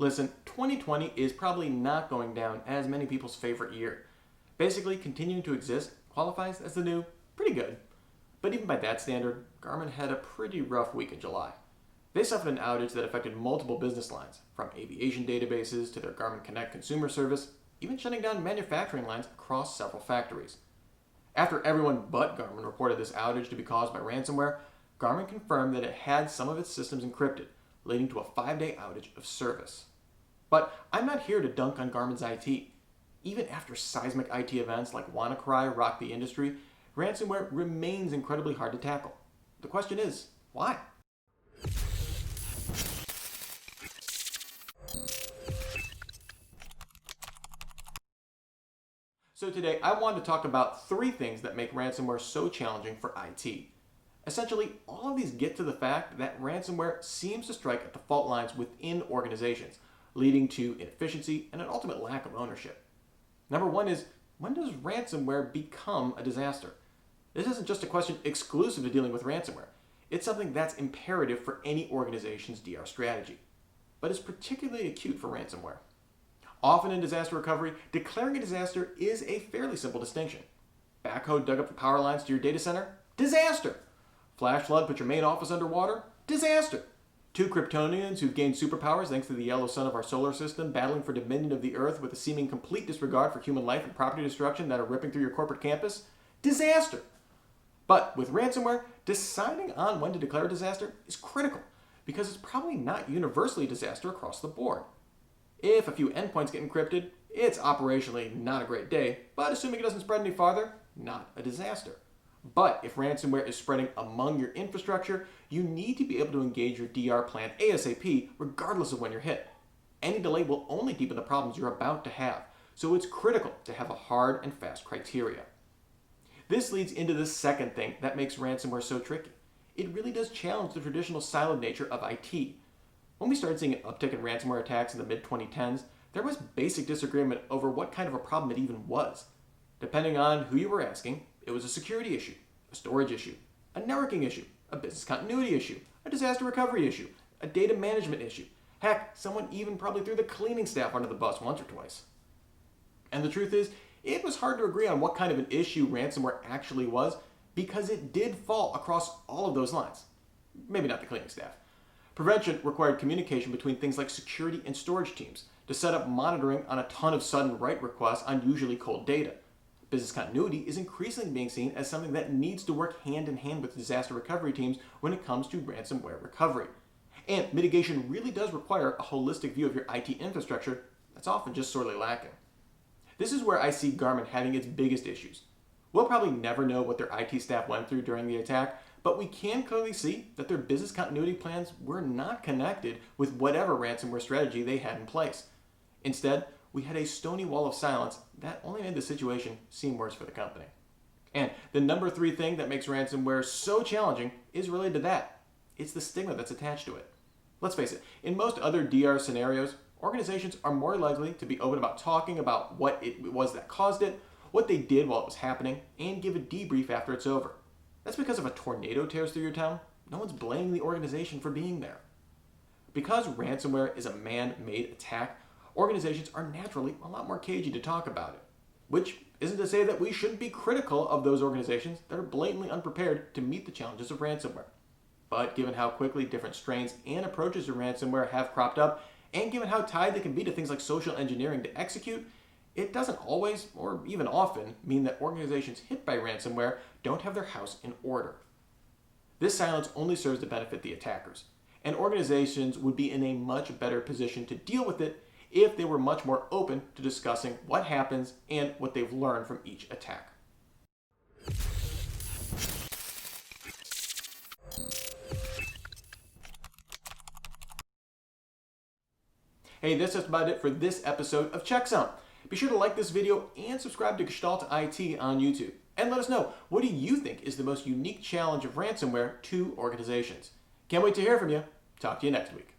Listen, 2020 is probably not going down as many people's favorite year. Basically, continuing to exist qualifies as the new pretty good. But even by that standard, Garmin had a pretty rough week in July. They suffered an outage that affected multiple business lines, from aviation databases to their Garmin Connect consumer service, even shutting down manufacturing lines across several factories. After everyone but Garmin reported this outage to be caused by ransomware, Garmin confirmed that it had some of its systems encrypted, leading to a 5-day outage of service. But I'm not here to dunk on Garmin's IT. Even after seismic IT events like WannaCry rocked the industry, ransomware remains incredibly hard to tackle. The question is, why? So today, I wanted to talk about 3 things that make ransomware so challenging for IT. Essentially, all of these get to the fact that ransomware seems to strike at the fault lines within organizations, leading to inefficiency and an ultimate lack of ownership. Number 1 is, when does ransomware become a disaster? This isn't just a question exclusive to dealing with ransomware. It's something that's imperative for any organization's DR strategy. But it's particularly acute for ransomware. Often in disaster recovery, declaring a disaster is a fairly simple distinction. Backhoe dug up the power lines to your data center? Disaster! Flash flood put your main office underwater? Disaster! 2 Kryptonians who've gained superpowers thanks to the yellow sun of our solar system battling for dominion of the Earth with a seeming complete disregard for human life and property destruction that are ripping through your corporate campus? Disaster! But with ransomware, deciding on when to declare a disaster is critical because it's probably not universally a disaster across the board. If a few endpoints get encrypted, it's operationally not a great day, but assuming it doesn't spread any farther, not a disaster. But if ransomware is spreading among your infrastructure, you need to be able to engage your DR plan ASAP regardless of when you're hit. Any delay will only deepen the problems you're about to have, so it's critical to have a hard and fast criteria. This leads into the second thing that makes ransomware so tricky. It really does challenge the traditional siloed nature of IT. When we started seeing an uptick in ransomware attacks in the mid-2010s, there was basic disagreement over what kind of a problem it even was. Depending on who you were asking, it was a security issue, a storage issue, a networking issue, a business continuity issue, a disaster recovery issue, a data management issue. Heck, someone even probably threw the cleaning staff under the bus once or twice. And the truth is, it was hard to agree on what kind of an issue ransomware actually was because it did fall across all of those lines. Maybe not the cleaning staff. Prevention required communication between things like security and storage teams to set up monitoring on a ton of sudden write requests on usually cold data. Business continuity is increasingly being seen as something that needs to work hand in hand with disaster recovery teams when it comes to ransomware recovery. And mitigation really does require a holistic view of your IT infrastructure that's often just sorely lacking. This is where I see Garmin having its biggest issues. We'll probably never know what their IT staff went through during the attack, but we can clearly see that their business continuity plans were not connected with whatever ransomware strategy they had in place. Instead, we had a stony wall of silence that only made the situation seem worse for the company. And the number 3 thing that makes ransomware so challenging is related to that. It's the stigma that's attached to it. Let's face it, in most other DR scenarios, organizations are more likely to be open about talking about what it was that caused it, what they did while it was happening, and give a debrief after it's over. That's because if a tornado tears through your town, no one's blaming the organization for being there. Because ransomware is a man-made attack, organizations are naturally a lot more cagey to talk about it. Which isn't to say that we shouldn't be critical of those organizations that are blatantly unprepared to meet the challenges of ransomware. But given how quickly different strains and approaches to ransomware have cropped up, and given how tied they can be to things like social engineering to execute, it doesn't always, or even often, mean that organizations hit by ransomware don't have their house in order. This silence only serves to benefit the attackers, and organizations would be in a much better position to deal with it if they were much more open to discussing what happens and what they've learned from each attack. Hey, that's just about it for this episode of Checksum. Be sure to like this video and subscribe to Gestalt IT on YouTube. And let us know, what do you think is the most unique challenge of ransomware to organizations? Can't wait to hear from you. Talk to you next week.